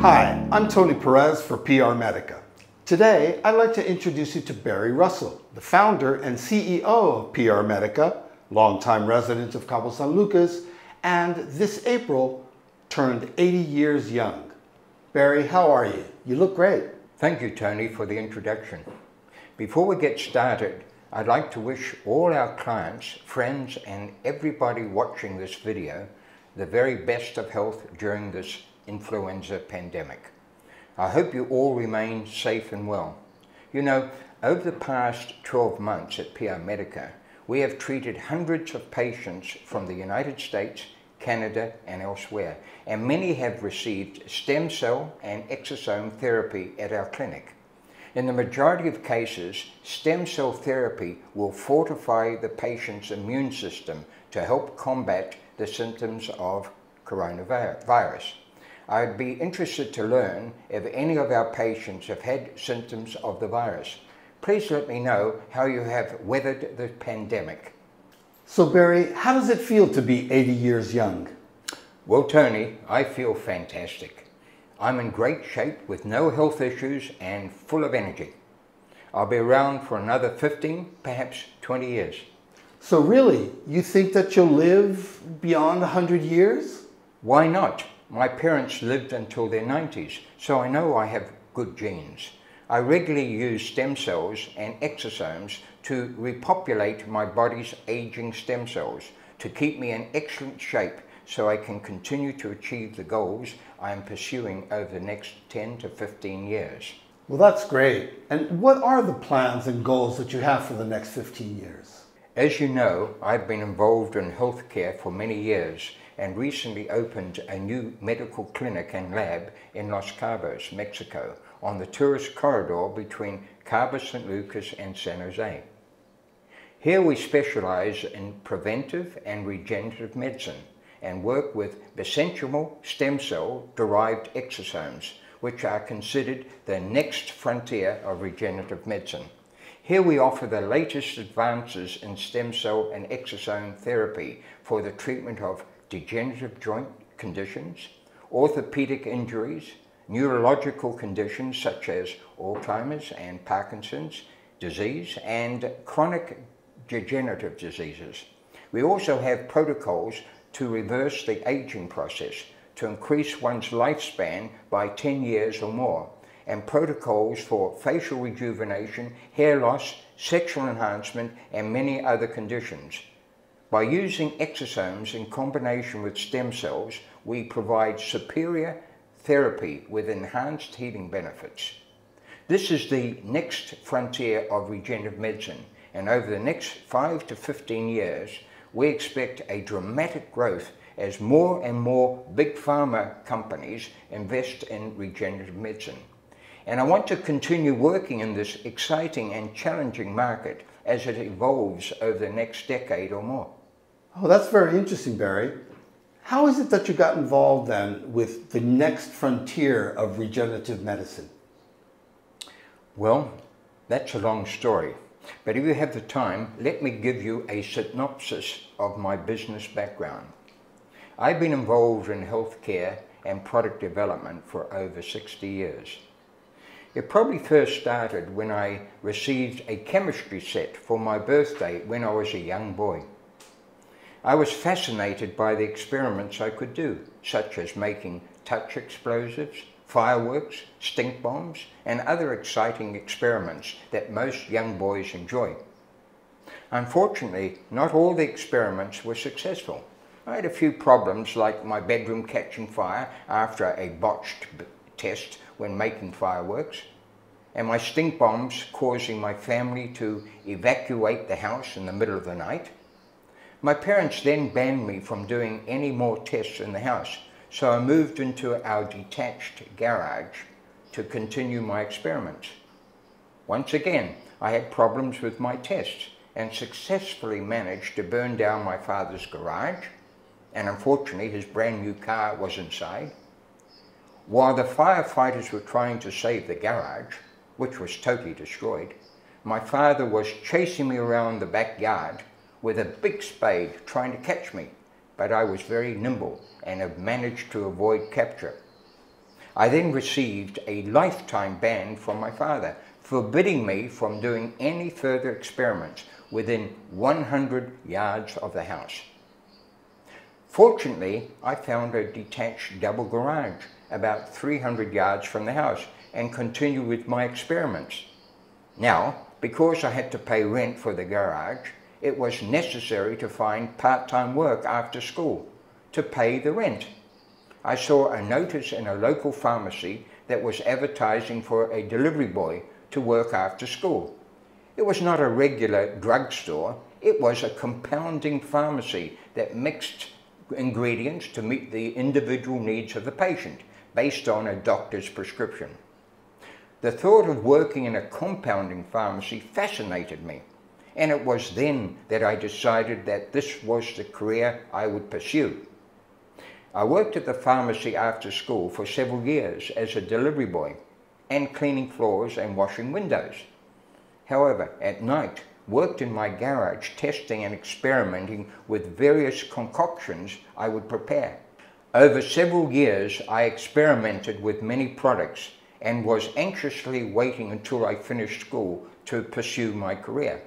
Hi, I'm Tony Perez for PRMEDICA. Today, I'd like to introduce you to Barry Russell, the founder and CEO of PRMEDICA, longtime resident of Cabo San Lucas, and this April turned 80 years young. Barry, how are you? You look great. Thank you, Tony, for the introduction. Before we get started, I'd like to wish all our clients, friends, and everybody watching this video the very best of health during this influenza pandemic. I hope you all remain safe and well. You know, over the past 12 months at PRMEDICA, we have treated hundreds of patients from the United States, Canada, and elsewhere, and many have received stem cell and exosome therapy at our clinic. In the majority of cases, stem cell therapy will fortify the patient's immune system to help combat the symptoms of coronavirus. I'd be interested to learn if any of our patients have had symptoms of the virus. Please let me know how you have weathered the pandemic. So Barry, how does it feel to be 80 years young? Well, Tony, I feel fantastic. I'm in great shape with no health issues and full of energy. I'll be around for another 15, perhaps 20 years. So really, you think that you'll live beyond 100 years? Why not? My parents lived until their 90s, so I know I have good genes. I regularly use stem cells and exosomes to repopulate my body's aging stem cells to keep me in excellent shape so I can continue to achieve the goals I am pursuing over the next 10 to 15 years. Well, that's great. And what are the plans and goals that you have for the next 15 years? As you know, I've been involved in healthcare for many years and recently opened a new medical clinic and lab in Los Cabos, Mexico, on the tourist corridor between Cabo San Lucas and San Jose. Here we specialize in preventive and regenerative medicine and work with mesenchymal stem cell derived exosomes, which are considered the next frontier of regenerative medicine. Here we offer the latest advances in stem cell and exosome therapy for the treatment of degenerative joint conditions, orthopedic injuries, neurological conditions such as Alzheimer's and Parkinson's disease, and chronic degenerative diseases. We also have protocols to reverse the aging process, to increase one's lifespan by 10 years or more, and protocols for facial rejuvenation, hair loss, sexual enhancement, and many other conditions. By using exosomes in combination with stem cells, we provide superior therapy with enhanced healing benefits. This is the next frontier of regenerative medicine, and over the next 5 to 15 years, we expect a dramatic growth as more and more big pharma companies invest in regenerative medicine. And I want to continue working in this exciting and challenging market as it evolves over the next decade or more. Oh, that's very interesting, Barry. How is it that you got involved then with the next frontier of regenerative medicine? Well, that's a long story, but if you have the time, let me give you a synopsis of my business background. I've been involved in healthcare and product development for over 60 years. It probably first started when I received a chemistry set for my birthday when I was a young boy. I was fascinated by the experiments I could do, such as making touch explosives, fireworks, stink bombs, and other exciting experiments that most young boys enjoy. Unfortunately, not all the experiments were successful. I had a few problems, like my bedroom catching fire after a botched test when making fireworks, and my stink bombs causing my family to evacuate the house in the middle of the night. My parents then banned me from doing any more tests in the house, so I moved into our detached garage to continue my experiments. Once again, I had problems with my tests and successfully managed to burn down my father's garage, and unfortunately his brand new car was inside. While the firefighters were trying to save the garage, which was totally destroyed, my father was chasing me around the backyard with a big spade trying to catch me, but I was very nimble and have managed to avoid capture. I then received a lifetime ban from my father, forbidding me from doing any further experiments within 100 yards of the house. Fortunately, I found a detached double garage about 300 yards from the house and continued with my experiments. Now, because I had to pay rent for the garage, it was necessary to find part-time work after school to pay the rent. I saw a notice in a local pharmacy that was advertising for a delivery boy to work after school. It was not a regular drugstore, it was a compounding pharmacy that mixed ingredients to meet the individual needs of the patient based on a doctor's prescription. The thought of working in a compounding pharmacy fascinated me, and it was then that I decided that this was the career I would pursue. I worked at the pharmacy after school for several years as a delivery boy and cleaning floors and washing windows. However, at night, worked in my garage testing and experimenting with various concoctions I would prepare. Over several years, I experimented with many products and was anxiously waiting until I finished school to pursue my career.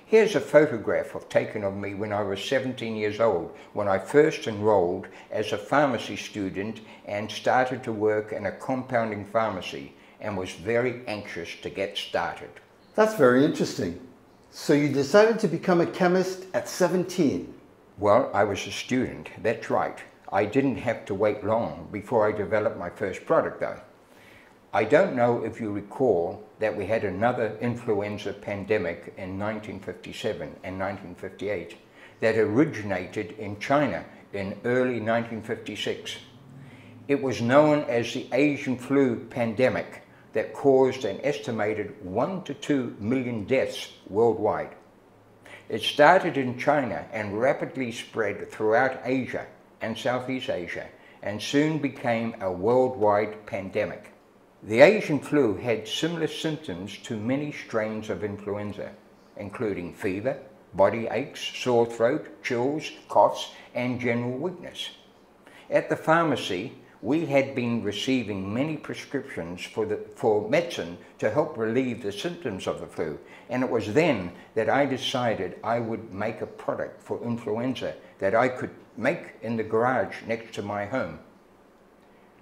Here's a photograph taken of me when I was 17 years old, when I first enrolled as a pharmacy student and started to work in a compounding pharmacy and was very anxious to get started. That's very interesting. So you decided to become a chemist at 17? Well, I was a student, that's right. I didn't have to wait long before I developed my first product though. I don't know if you recall that we had another influenza pandemic in 1957 and 1958 that originated in China in early 1956. It was known as the Asian flu pandemic that caused an estimated 1 to 2 million deaths worldwide. It started in China and rapidly spread throughout Asia and Southeast Asia and soon became a worldwide pandemic. The Asian flu had similar symptoms to many strains of influenza, including fever, body aches, sore throat, chills, coughs, and general weakness. At the pharmacy, we had been receiving many prescriptions for medicine to help relieve the symptoms of the flu, and it was then that I decided I would make a product for influenza that I could make in the garage next to my home.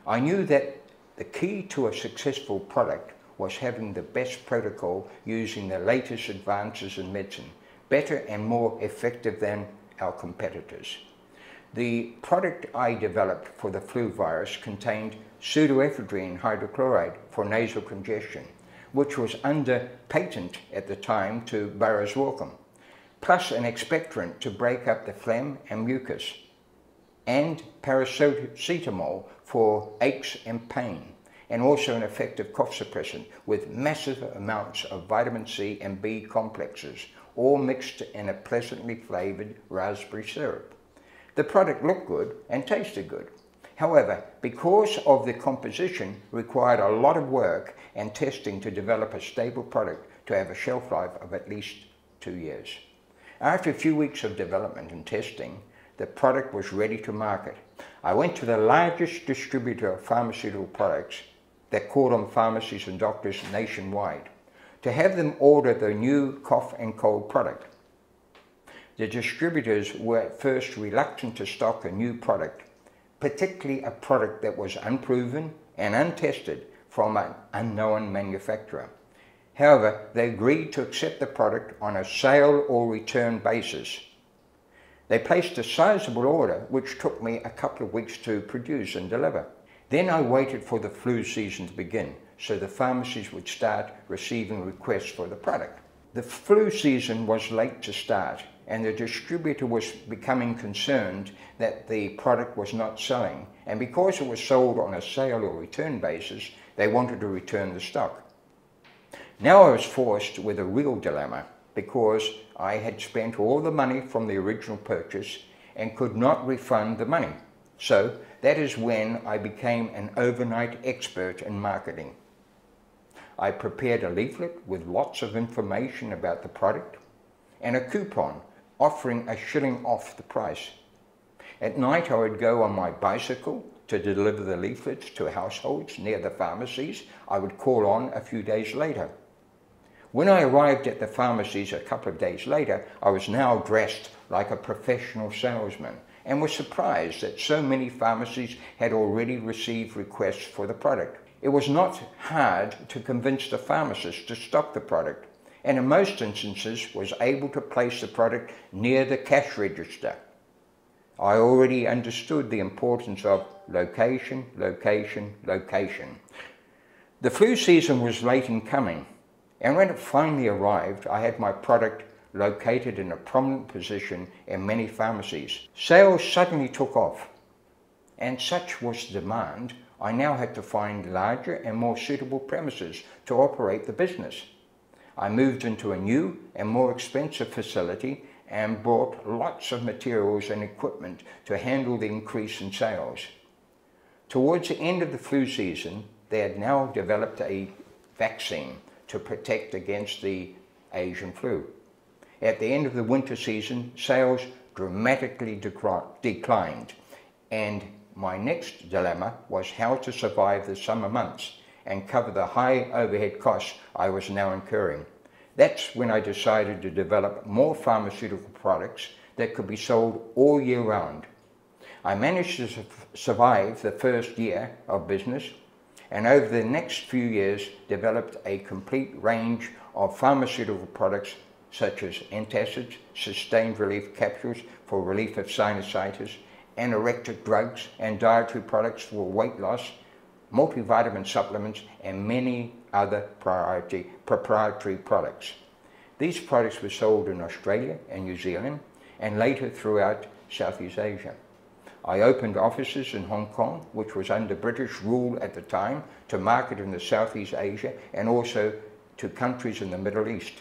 I knew that the key to a successful product was having the best protocol using the latest advances in medicine, better and more effective than our competitors. The product I developed for the flu virus contained pseudoephedrine hydrochloride for nasal congestion, which was under patent at the time to Burroughs Wellcome, plus an expectorant to break up the phlegm and mucus, and paracetamol for aches and pain, and also an effective cough suppressant with massive amounts of vitamin C and B complexes, all mixed in a pleasantly flavored raspberry syrup. The product looked good and tasted good. However, because of the composition required a lot of work and testing to develop a stable product to have a shelf life of at least 2 years. After a few weeks of development and testing, the product was ready to market. I went to the largest distributor of pharmaceutical products that called on pharmacies and doctors nationwide to have them order the new cough and cold product. The distributors were at first reluctant to stock a new product, particularly a product that was unproven and untested from an unknown manufacturer. However, they agreed to accept the product on a sale or return basis. They placed a sizable order, which took me a couple of weeks to produce and deliver. Then I waited for the flu season to begin, so the pharmacies would start receiving requests for the product. The flu season was late to start, and the distributor was becoming concerned that the product was not selling, and because it was sold on a sale or return basis, they wanted to return the stock. Now I was forced with a real dilemma, because I had spent all the money from the original purchase and could not refund the money. So that is when I became an overnight expert in marketing. I prepared a leaflet with lots of information about the product and a coupon offering $1 off the price. At night I would go on my bicycle to to deliver the leaflets to households near the pharmacies I would call on a few days later. When I arrived at the pharmacies a couple of days later, I was now dressed like a professional salesman and was surprised that so many pharmacies had already received requests for the product. It was not hard to convince the pharmacist to stock the product, and in most instances was able to place the product near the cash register. I already understood the importance of location, location, location. The flu season was late in coming, and when it finally arrived, I had my product located in a prominent position in many pharmacies. Sales suddenly took off, and such was the demand, I now had to find larger and more suitable premises to operate the business. I moved into a new and more expensive facility and bought lots of materials and equipment to handle the increase in sales. Towards the end of the flu season, they had now developed a vaccine to protect against the Asian flu. At the end of the winter season, sales dramatically declined, and my next dilemma was how to survive the summer months and cover the high overhead costs I was now incurring. That's when I decided to develop more pharmaceutical products that could be sold all year round. I managed to survive the first year of business, and over the next few years developed a complete range of pharmaceutical products such as antacids, sustained relief capsules for relief of sinusitis, anorectic drugs and dietary products for weight loss, multivitamin supplements, and many other proprietary products. These products were sold in Australia and New Zealand and later throughout Southeast Asia. I opened offices in Hong Kong, which was under British rule at the time, to market in the Southeast Asia and also to countries in the Middle East.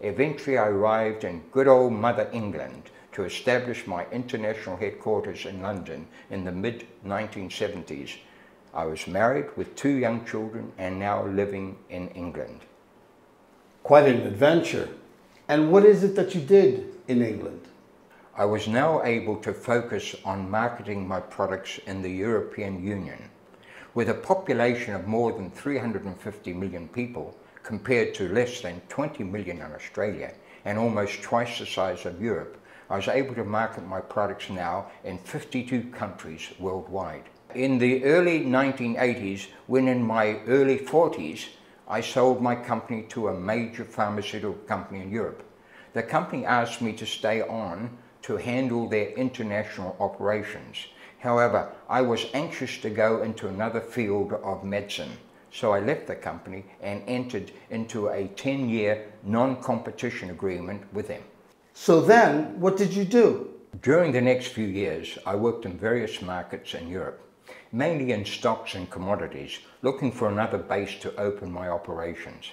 Eventually I arrived in good old Mother England to establish my international headquarters in London in the mid-1970s. I was married with 2 young children and now living in England. Quite an adventure. And what is it that you did in England? I was now able to focus on marketing my products in the European Union. With a population of more than 350 million people, compared to less than 20 million in Australia and almost twice the size of Europe, I was able to market my products now in 52 countries worldwide. In the early 1980s, when in my early 40s, I sold my company to a major pharmaceutical company in Europe. The company asked me to stay on to handle their international operations. However, I was anxious to go into another field of medicine, so I left the company and entered into a 10-year non-competition agreement with them. So then, what did you do? During the next few years, I worked in various markets in Europe, mainly in stocks and commodities, looking for another base to open my operations.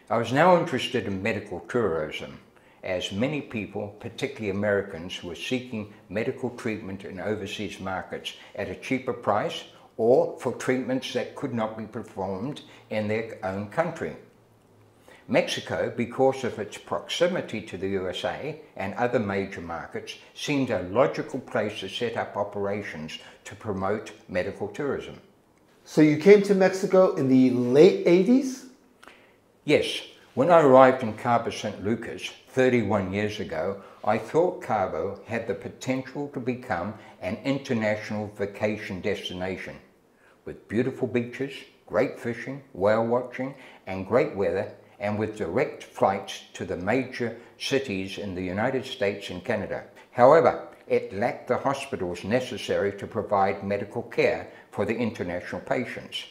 I was now interested in medical tourism, as many people, particularly Americans, were seeking medical treatment in overseas markets at a cheaper price or for treatments that could not be performed in their own country. Mexico, because of its proximity to the USA and other major markets, seemed a logical place to set up operations to promote medical tourism. So you came to Mexico in the late 80s? Yes. When I arrived in Cabo San Lucas 31 years ago, I thought Cabo had the potential to become an international vacation destination with beautiful beaches, great fishing, whale watching, and great weather, and with direct flights to the major cities in the United States and Canada. However, it lacked the hospitals necessary to provide medical care for the international patients.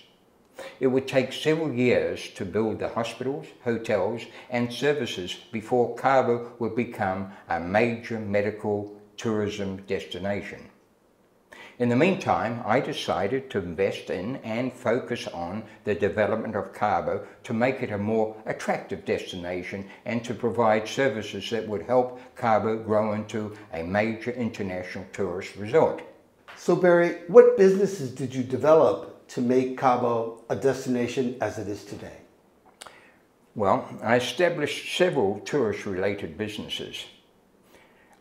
It would take several years to build the hospitals, hotels, and services before Cabo would become a major medical tourism destination. In the meantime, I decided to invest in and focus on the development of Cabo to make it a more attractive destination and to provide services that would help Cabo grow into a major international tourist resort. So Barry, what businesses did you develop to make Cabo a destination as it is today? Well, I established several tourist-related businesses.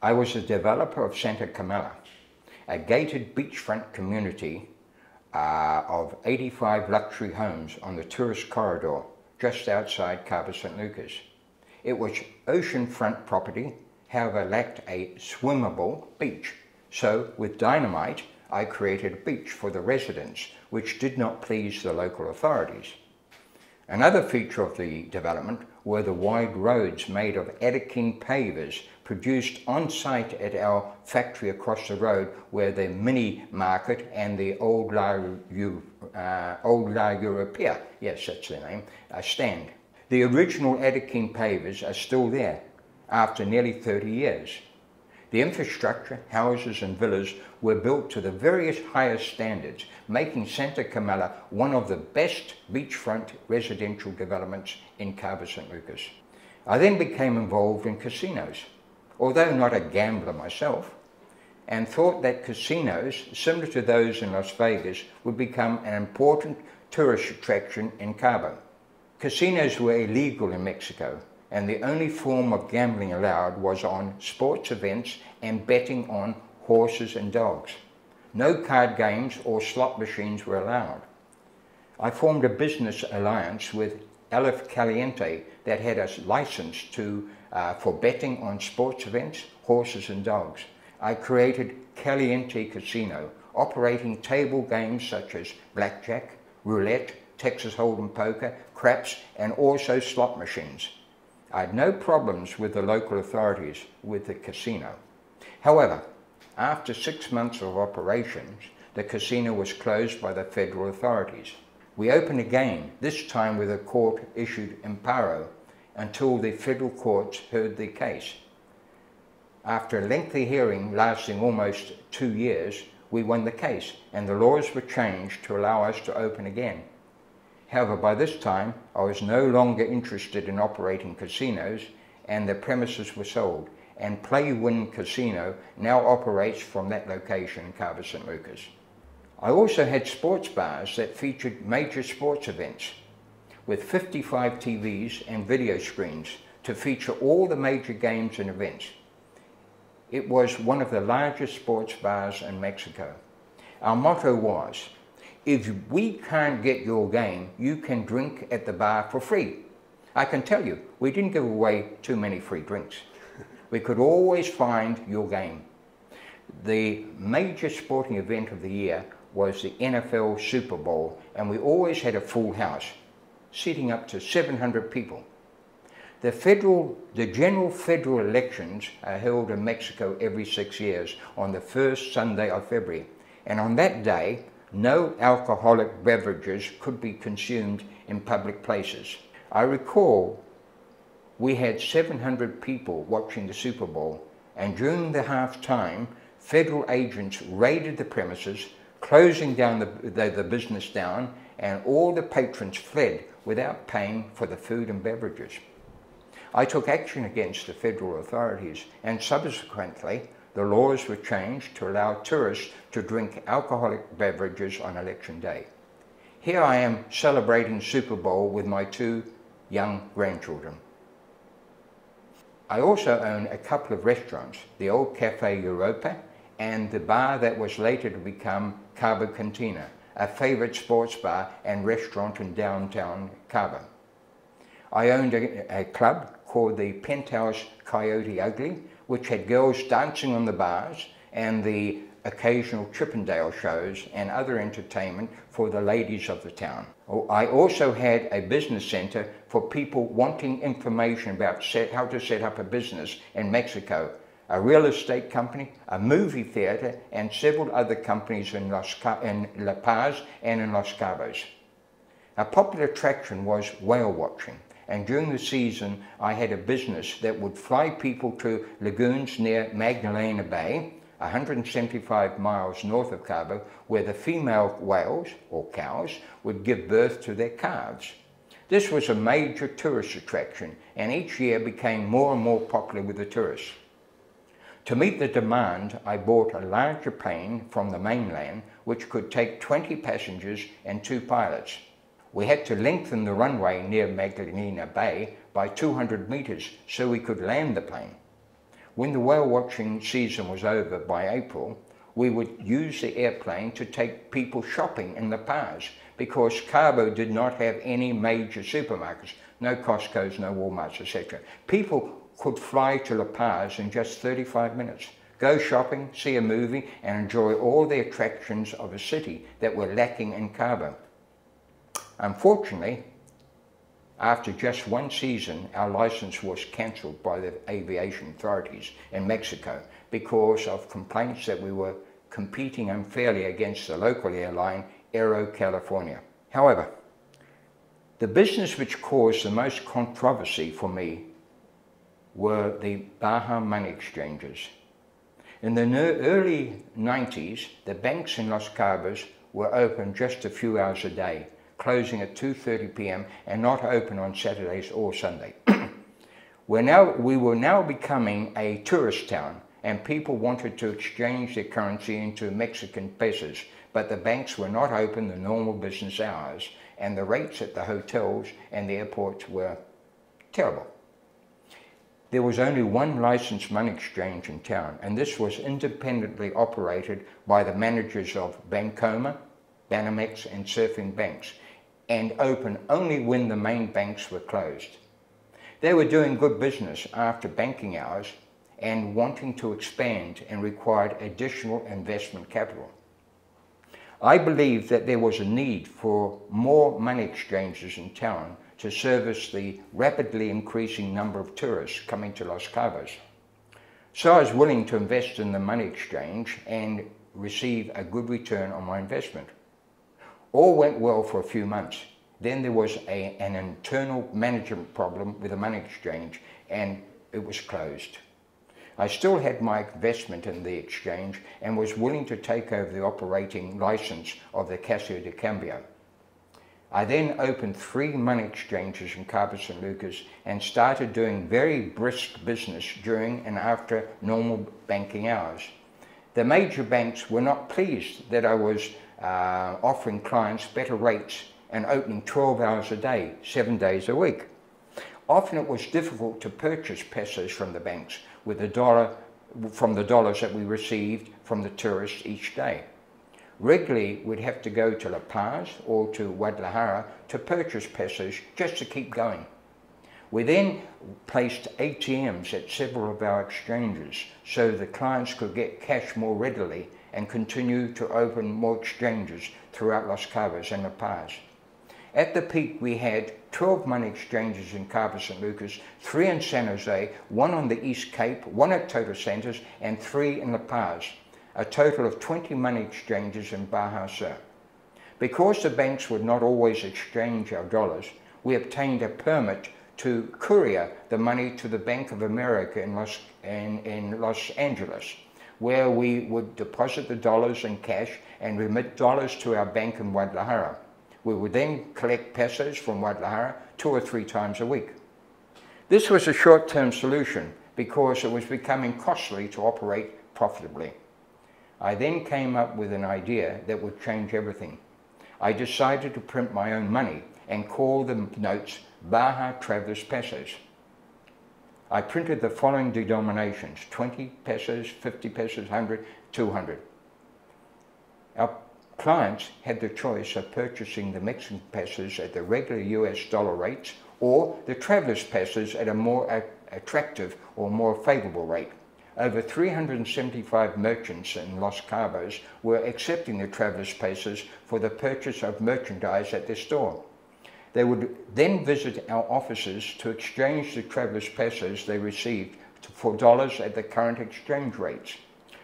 I was a developer of Santa Camila, a gated beachfront community of 85 luxury homes on the tourist corridor just outside Cabo San Lucas. It was oceanfront property, however lacked a swimmable beach. So with dynamite, I created a beach for the residents, which did not please the local authorities. Another feature of the development were the wide roads made of Edeking pavers produced on site at our factory across the road, where the mini market and the Old La Europea, yes that's their name, stand. The original Edeking pavers are still there after nearly 30 years. The infrastructure, houses and villas were built to the various highest standards, making Santa Camila one of the best beachfront residential developments in Cabo San Lucas. I then became involved in casinos, although not a gambler myself, and thought that casinos, similar to those in Las Vegas, would become an important tourist attraction in Cabo. Casinos were illegal in Mexico, and the only form of gambling allowed was on sports events and betting on horses and dogs. No card games or slot machines were allowed. I formed a business alliance with Elif Caliente that had us licensed for betting on sports events, horses and dogs. I created Caliente Casino, operating table games such as blackjack, roulette, Texas Hold'em poker, craps, and also slot machines. I had no problems with the local authorities with the casino. However, after 6 months of operations, the casino was closed by the federal authorities. We opened again, this time with a court-issued amparo, until the federal courts heard the case. After a lengthy hearing lasting almost 2 years, we won the case, and the laws were changed to allow us to open again. However, by this time, I was no longer interested in operating casinos, and the premises were sold, and Play Win Casino now operates from that location in Cabo San Lucas. I also had sports bars that featured major sports events, with 55 TVs and video screens to feature all the major games and events. It was one of the largest sports bars in Mexico. Our motto was, if we can't get your game, you can drink at the bar for free. I can tell you, we didn't give away too many free drinks. We could always find your game. The major sporting event of the year was the NFL Super Bowl, and we always had a full house, seating up to 700 people. The general federal elections are held in Mexico every 6 years on the first Sunday of February, and on that day, no alcoholic beverages could be consumed in public places. I recall we had 700 people watching the Super Bowl, and during the halftime, federal agents raided the premises, closing down the business down, and all the patrons fled without paying for the food and beverages. I took action against the federal authorities, and subsequently, the laws were changed to allow tourists to drink alcoholic beverages on election day. Here I am celebrating Super Bowl with my 2 young grandchildren. I also own a couple of restaurants, the old Cafe Europa and the bar that was later to become Cabo Cantina, a favorite sports bar and restaurant in downtown Cabo. I owned a club called the Penthouse Coyote Ugly, which had girls dancing on the bars and the occasional Chippendale shows and other entertainment for the ladies of the town. I also had a business center for people wanting information about how to set up a business in Mexico, a real estate company, a movie theater, and several other companies in La Paz and in Los Cabos. A popular attraction was whale watching, and during the season I had a business that would fly people to lagoons near Magdalena Bay, 175 miles north of Cabo, where the female whales, or cows, would give birth to their calves. This was a major tourist attraction, and each year became more and more popular with the tourists. To meet the demand, I bought a larger plane from the mainland, which could take 20 passengers and 2 pilots. We had to lengthen the runway near Magdalena Bay by 200 meters so we could land the plane. When the whale watching season was over by April, we would use the airplane to take people shopping in La Paz, because Cabo did not have any major supermarkets, no Costco's, no Walmarts, etc. People could fly to La Paz in just 35 minutes, go shopping, see a movie, and enjoy all the attractions of a city that were lacking in Cabo. Unfortunately, after just one season, our license was cancelled by the aviation authorities in Mexico because of complaints that we were competing unfairly against the local airline, Aero California. However, the business which caused the most controversy for me were the Baja money exchanges. In the early 90s, the banks in Los Cabos were open just a few hours a day, closing at 2:30 p.m. and not open on Saturdays or Sunday. We were now becoming a tourist town, and people wanted to exchange their currency into Mexican pesos, but the banks were not open the normal business hours, and the rates at the hotels and the airports were terrible. There was only one licensed money exchange in town, and this was independently operated by the managers of Bancoma, Banamex and Surfing Banks, and open only when the main banks were closed. They were doing good business after banking hours and wanting to expand, and required additional investment capital. I believed that there was a need for more money exchanges in town to service the rapidly increasing number of tourists coming to Los Cabos. So I was willing to invest in the money exchange and receive a good return on my investment. All went well for a few months. Then there was an internal management problem with the money exchange, and it was closed. I still had my investment in the exchange and was willing to take over the operating license of the Casa de Cambio. I then opened 3 money exchanges in Cabo San Lucas and started doing very brisk business during and after normal banking hours. The major banks were not pleased that I was offering clients better rates and opening 12 hours a day, 7 days a week. Often it was difficult to purchase pesos from the banks with the dollars that we received from the tourists each day. Regularly, we'd have to go to La Paz or to Guadalajara to purchase pesos just to keep going. We then placed ATMs at several of our exchanges so the clients could get cash more readily and continue to open more exchanges throughout Los Cabos and La Paz. At the peak, we had 12 money exchanges in Cabo San Lucas, 3 in San Jose, 1 on the East Cape, 1 at Todos Santos, and 3 in La Paz. A total of 20 money exchanges in Baja Sur. Because the banks would not always exchange our dollars, we obtained a permit to courier the money to the Bank of America in Los Angeles, where we would deposit the dollars in cash and remit dollars to our bank in Guadalajara. We would then collect pesos from Guadalajara 2 or 3 times a week. This was a short-term solution because it was becoming costly to operate profitably. I then came up with an idea that would change everything. I decided to print my own money and call the notes Baja Travelers Pesos. I printed the following denominations: 20 pesos, 50 pesos, 100, 200. Our clients had the choice of purchasing the Mexican pesos at the regular US dollar rates or the Travelers Pesos at a more attractive or more favorable rate. Over 375 merchants in Los Cabos were accepting the Travelers Pesos for the purchase of merchandise at their store. They would then visit our offices to exchange the Travelers Pesos they received for dollars at the current exchange rates.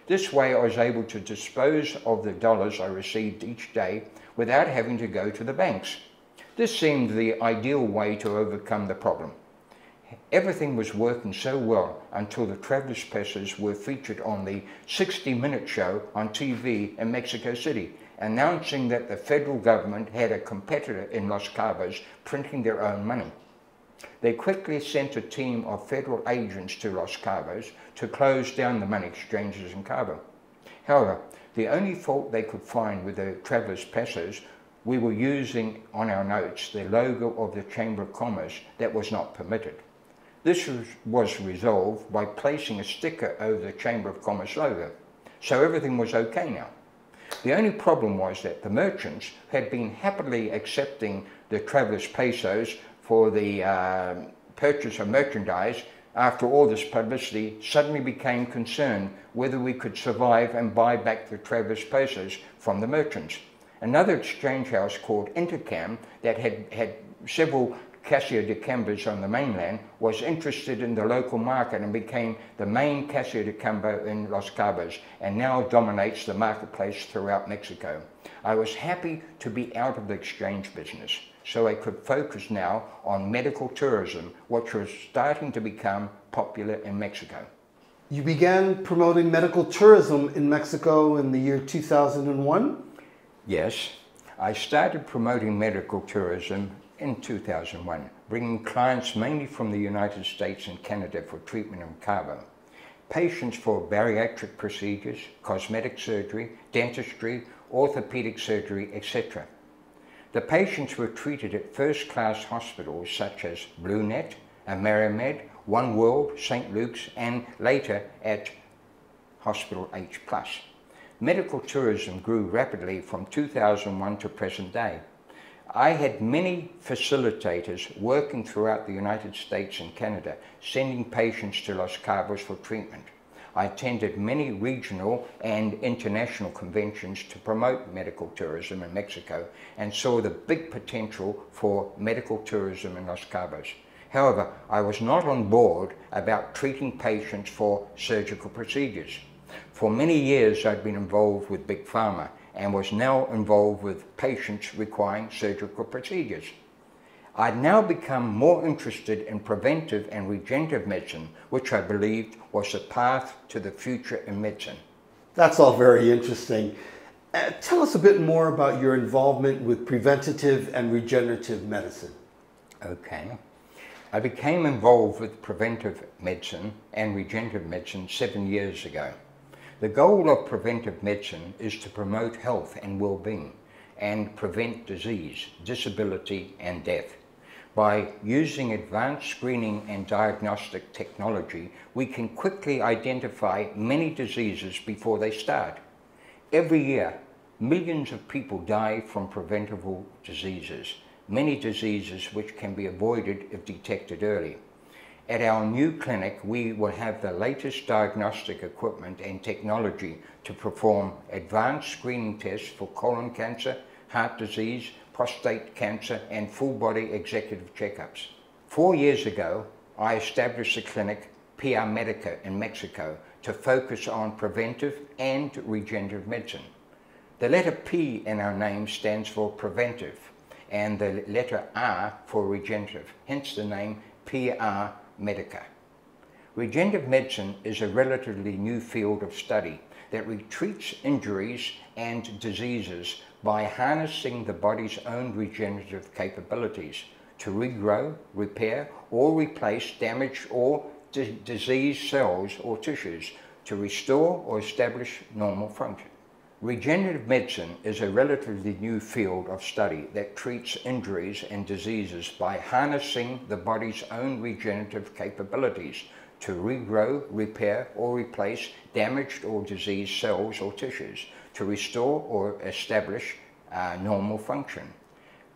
This way I was able to dispose of the dollars I received each day without having to go to the banks. This seemed the ideal way to overcome the problem. Everything was working so well until the Travelers Pesos were featured on the 60-minute show on TV in Mexico City, announcing that the federal government had a competitor in Los Cabos printing their own money. They quickly sent a team of federal agents to Los Cabos to close down the money exchanges in Cabo. However, the only fault they could find with the Travelers Pesos, we were using on our notes the logo of the Chamber of Commerce that was not permitted. This was resolved by placing a sticker over the Chamber of Commerce logo. So everything was okay now. The only problem was that the merchants had been happily accepting the travelers' pesos for the purchase of merchandise. After all this publicity, suddenly became concerned whether we could survive and buy back the travelers' pesos from the merchants. Another exchange house called Intercam that had several Casio de Cambos on the mainland was interested in the local market and became the main Casio de Cambo in Los Cabos and now dominates the marketplace throughout Mexico. I was happy to be out of the exchange business, so I could focus now on medical tourism, which was starting to become popular in Mexico. You began promoting medical tourism in Mexico in the year 2001? Yes, I started promoting medical tourism in 2001, bringing clients mainly from the United States and Canada for treatment in Cabo. Patients for bariatric procedures, cosmetic surgery, dentistry, orthopedic surgery, etc. The patients were treated at first-class hospitals such as BlueNet, Amerimed, One World, St. Luke's, and later at Hospital H+. Medical tourism grew rapidly from 2001 to present day. I had many facilitators working throughout the United States and Canada, sending patients to Los Cabos for treatment. I attended many regional and international conventions to promote medical tourism in Mexico and saw the big potential for medical tourism in Los Cabos. However, I was not on board about treating patients for surgical procedures. For many years I'd been involved with Big Pharma and was now involved with patients requiring surgical procedures. I'd now become more interested in preventive and regenerative medicine, which I believed was the path to the future in medicine. That's all very interesting. Tell us a bit more about your involvement with preventative and regenerative medicine. Okay. I became involved with preventive medicine and regenerative medicine 7 years ago. The goal of preventive medicine is to promote health and well-being and prevent disease, disability, and death. By using advanced screening and diagnostic technology, we can quickly identify many diseases before they start. Every year, millions of people die from preventable diseases, many diseases which can be avoided if detected early. At our new clinic, we will have the latest diagnostic equipment and technology to perform advanced screening tests for colon cancer, heart disease, prostate cancer, and full-body executive checkups. 4 years ago, I established the clinic PRMEDICA in Mexico to focus on preventive and regenerative medicine. The letter P in our name stands for preventive, and the letter R for regenerative, hence the name PRMEDICA. Regenerative medicine is a relatively new field of study that treats injuries and diseases by harnessing the body's own regenerative capabilities to regrow, repair, or replace damaged or diseased cells or tissues to restore or establish normal function. Regenerative medicine is a relatively new field of study that treats injuries and diseases by harnessing the body's own regenerative capabilities to regrow, repair, or replace damaged or diseased cells or tissues to restore or establish normal function.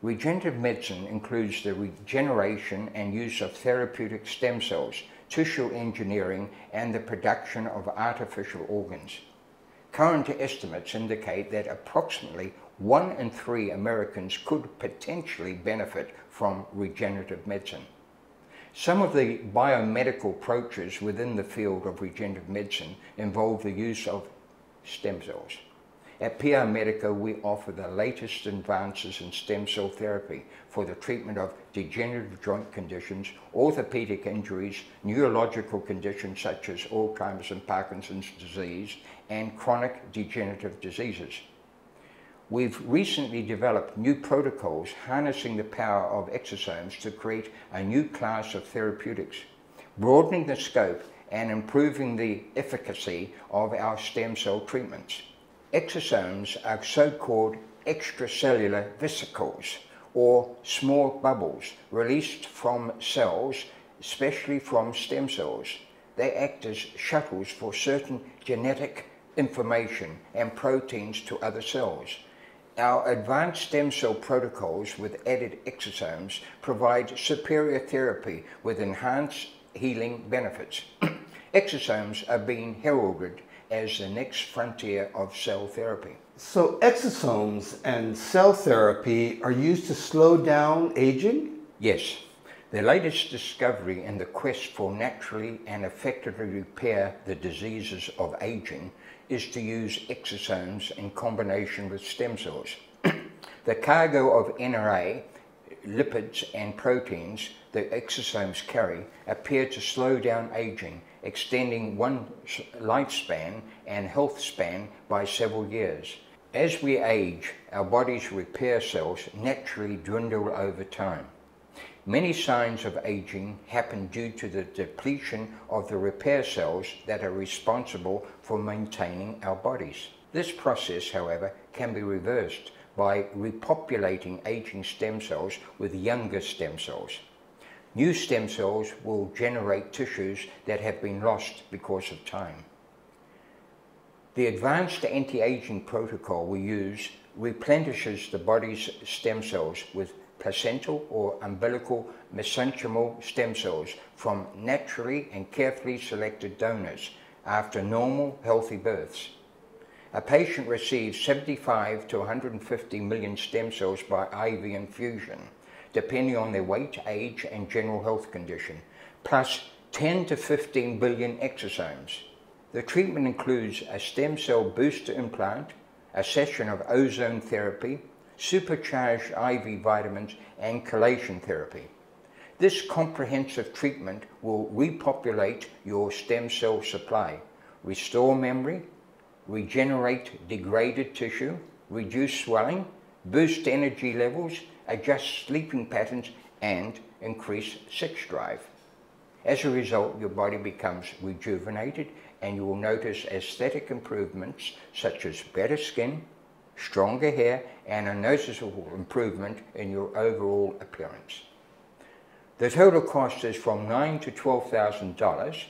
Regenerative medicine includes the regeneration and use of therapeutic stem cells, tissue engineering, and the production of artificial organs. Current estimates indicate that approximately 1 in 3 Americans could potentially benefit from regenerative medicine. Some of the biomedical approaches within the field of regenerative medicine involve the use of stem cells. At PRMEDICA, we offer the latest advances in stem cell therapy for the treatment of degenerative joint conditions, orthopedic injuries, neurological conditions such as Alzheimer's and Parkinson's disease, and chronic degenerative diseases. We've recently developed new protocols harnessing the power of exosomes to create a new class of therapeutics, broadening the scope and improving the efficacy of our stem cell treatments. Exosomes are so-called extracellular vesicles, or small bubbles released from cells, especially from stem cells. They act as shuttles for certain genetic information and proteins to other cells. Our advanced stem cell protocols with added exosomes provide superior therapy with enhanced healing benefits. Exosomes are being heralded as the next frontier of cell therapy. So exosomes and cell therapy are used to slow down aging? Yes. The latest discovery in the quest for naturally and effectively repair the diseases of aging is to use exosomes in combination with stem cells. The cargo of NRA, lipids and proteins the exosomes carry appear to slow down aging, extending one's lifespan and health span by several years. As we age, our body's repair cells naturally dwindle over time. Many signs of aging happen due to the depletion of the repair cells that are responsible for maintaining our bodies. This process, however, can be reversed by repopulating aging stem cells with younger stem cells. New stem cells will generate tissues that have been lost because of time. The advanced anti-aging protocol we use replenishes the body's stem cells with placental or umbilical mesenchymal stem cells from naturally and carefully selected donors after normal, healthy births. A patient receives 75 to 150 million stem cells by IV infusion, depending on their weight, age, and general health condition, plus 10 to 15 billion exosomes. The treatment includes a stem cell booster implant, a session of ozone therapy, supercharged IV vitamins, and chelation therapy. This comprehensive treatment will repopulate your stem cell supply, restore memory, regenerate degraded tissue, reduce swelling, boost energy levels, adjust sleeping patterns, and increase sex drive. As a result, your body becomes rejuvenated and you will notice aesthetic improvements such as better skin, stronger hair, and a noticeable improvement in your overall appearance. The total cost is from $9,000 to $12,000,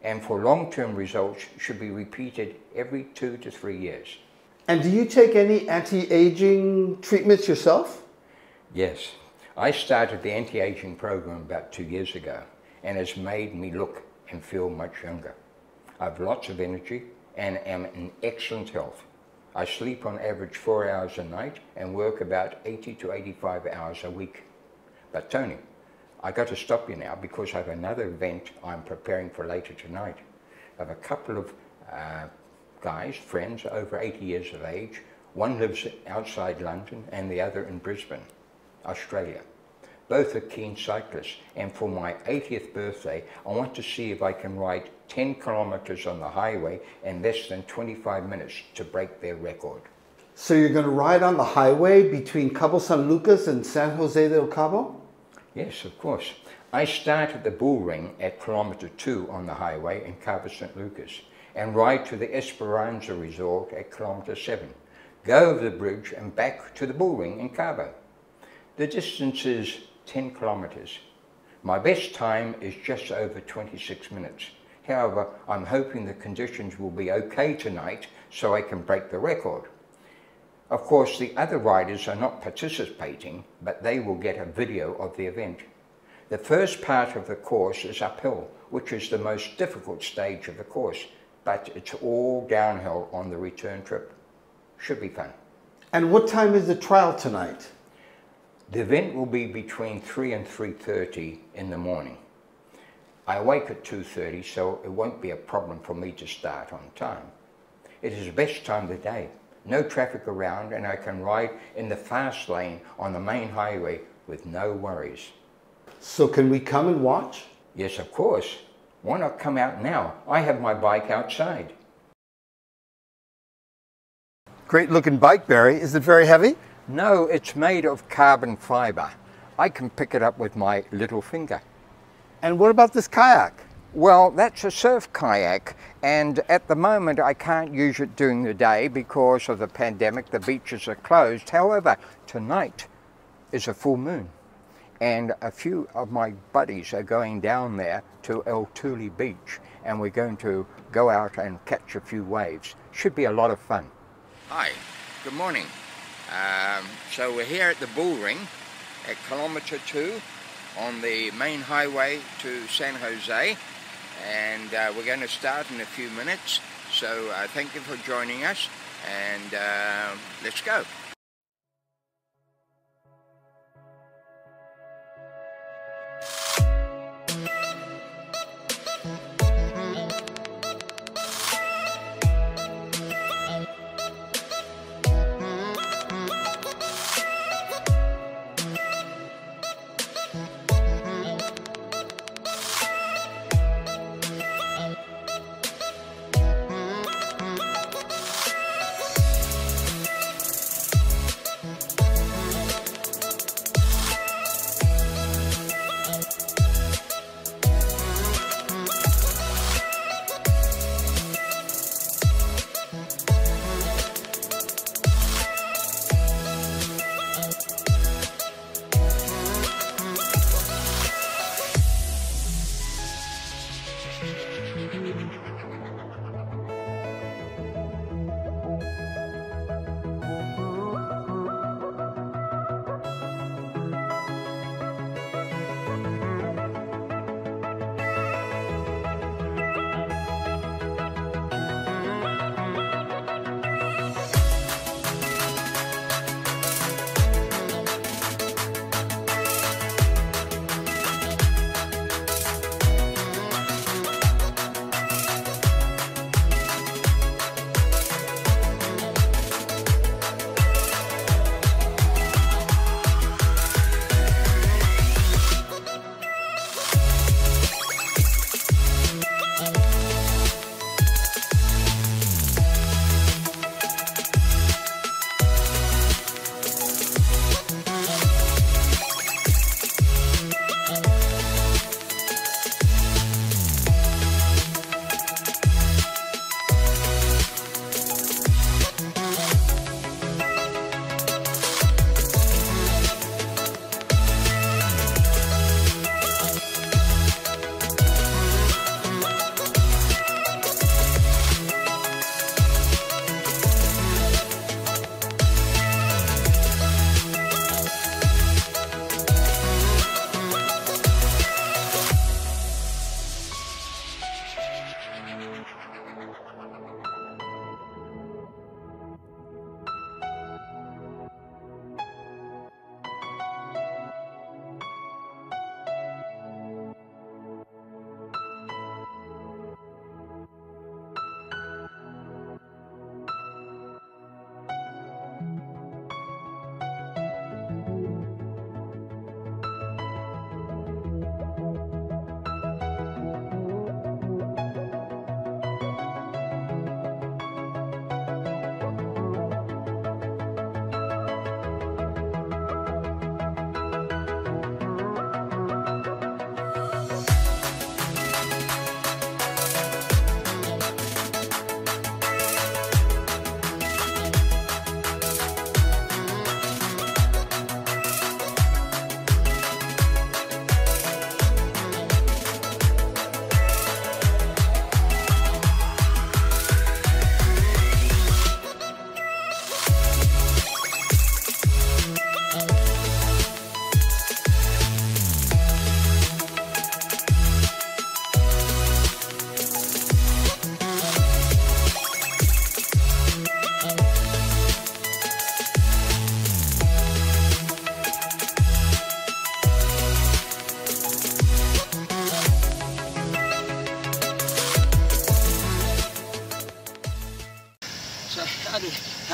and for long-term results should be repeated every 2 to 3 years. And do you take any anti-aging treatments yourself? Yes, I started the anti-aging program about 2 years ago, and it's made me look and feel much younger. I have lots of energy and am in excellent health. I sleep on average 4 hours a night and work about 80 to 85 hours a week. But Tony, I got to stop you now because I have another event I'm preparing for later tonight. I have a couple of guys, friends, over 80 years of age. One lives outside London and the other in Brisbane, Australia. Both are keen cyclists, and for my 80th birthday, I want to see if I can ride 10 kilometers on the highway in less than 25 minutes to break their record. So you're going to ride on the highway between Cabo San Lucas and San Jose del Cabo? Yes, of course. I start at the bull ring at kilometer 2 on the highway in Cabo San Lucas and ride to the Esperanza Resort at kilometer 7. Go over the bridge and back to the bull ring in Cabo. The distance is 10 kilometers. My best time is just over 26 minutes. However, I'm hoping the conditions will be okay tonight so I can break the record. Of course, the other riders are not participating, but they will get a video of the event. The first part of the course is uphill, which is the most difficult stage of the course, but it's all downhill on the return trip. Should be fun. And what time is the trial tonight? The event will be between 3 and 3:30 in the morning. I awake at 2:30, so it won't be a problem for me to start on time. It is the best time of the day. No traffic around, and I can ride in the fast lane on the main highway with no worries. So can we come and watch? Yes, of course. Why not come out now? I have my bike outside. Great looking bike, Barry. Is it very heavy? No, it's made of carbon fiber. I can pick it up with my little finger. And what about this kayak? Well, that's a surf kayak, and at the moment I can't use it during the day because of the pandemic. The beaches are closed. However, tonight is a full moon, and a few of my buddies are going down there to El Tule Beach, and we're going to go out and catch a few waves. Should be a lot of fun. Hi, good morning. So we're here at the bull ring at kilometer 2 on the main highway to San Jose, and we're going to start in a few minutes. So thank you for joining us, and let's go.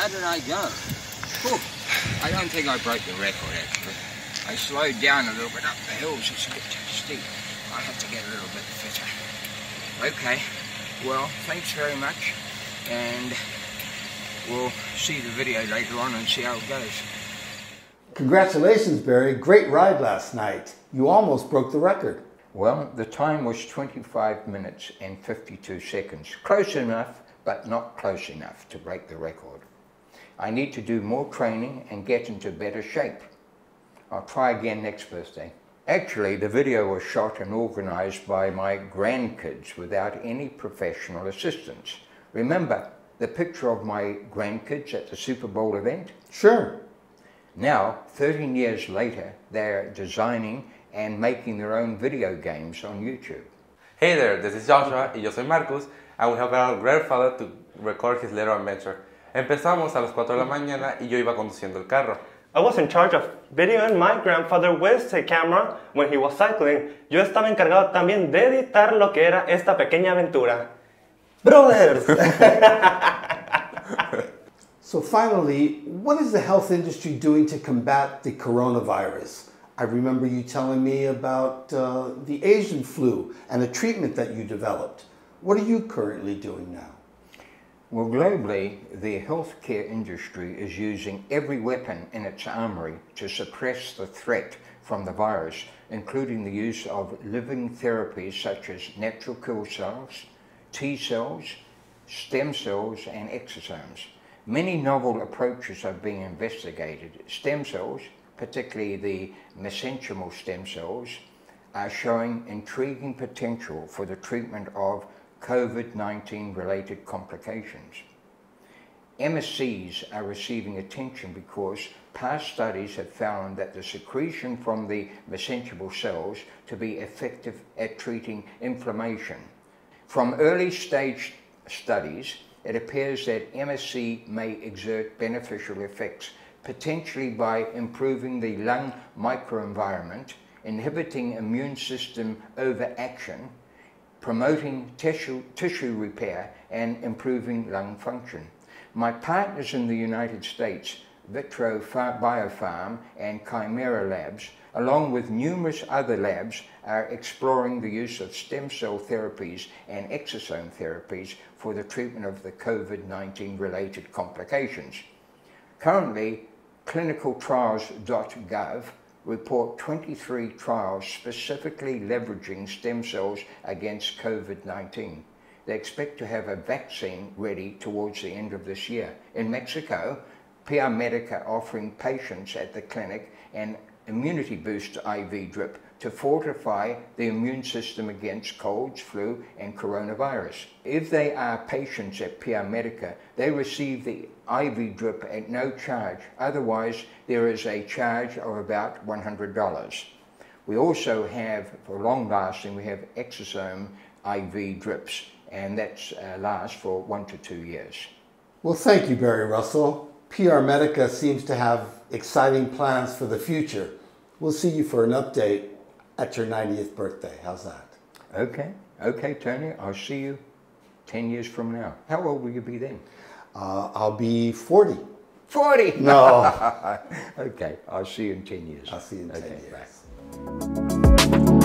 How did I go? Whew. I don't think I broke the record actually. I slowed down a little bit up the hills, it's a bit too steep. I have to get a little bit fitter. Okay, well, thanks very much, and we'll see the video later on and see how it goes. Congratulations, Barry. Great ride last night. You almost broke the record. Well, the time was 25 minutes and 52 seconds. Close enough, but not close enough to break the record. I need to do more training and get into better shape. I'll try again next birthday. Actually, the video was shot and organized by my grandkids without any professional assistance. Remember the picture of my grandkids at the Super Bowl event? Sure. Now, 13 years later, they're designing and making their own video games on YouTube. Hey there, this is Joshua y yo soy Marcus, and we have our grandfather to record his little adventure. Empezamos a las 4 de la mañana y yo iba conduciendo el carro. I was in charge of videoing my grandfather with a camera when he was cycling. Yo estaba encargado también de editar lo que era esta pequeña aventura. Brothers! So finally, what is the health industry doing to combat the coronavirus? I remember you telling me about the Asian flu and a treatment that you developed. What are you currently doing now? Well, globally, the healthcare industry is using every weapon in its armory to suppress the threat from the virus, including the use of living therapies such as natural killer cells, T cells, stem cells, and exosomes. Many novel approaches are being investigated. Stem cells, particularly the mesenchymal stem cells, are showing intriguing potential for the treatment of COVID-19 related complications. MSCs are receiving attention because past studies have found that the secretion from the mesenchymal cells to be effective at treating inflammation. From early stage studies, it appears that MSC may exert beneficial effects, potentially by improving the lung microenvironment, inhibiting immune system overaction, promoting tissue repair, and improving lung function. My partners in the United States, Vitro Biopharm and Chimera Labs, along with numerous other labs, are exploring the use of stem cell therapies and exosome therapies for the treatment of the COVID-19 related complications. Currently, clinicaltrials.gov report 23 trials specifically leveraging stem cells against COVID-19. They expect to have a vaccine ready towards the end of this year. In Mexico, PRMEDICA offering patients at the clinic an immunity boost IV drip to fortify the immune system against colds, flu, and coronavirus. If they are patients at PRMEDICA, they receive the IV drip at no charge. Otherwise, there is a charge of about $100. We also have, for long lasting, we have exosome IV drips, and that's lasts for 1 to 2 years. Well, thank you, Barry Russell. PRMEDICA seems to have exciting plans for the future. We'll see you for an update at your 90th birthday. How's that? Okay, Tony, I'll see you 10 years from now. How old will you be then? I'll be 40. 40? No. Okay, I'll see you in 10 years. I'll see you in 10 years. Bye.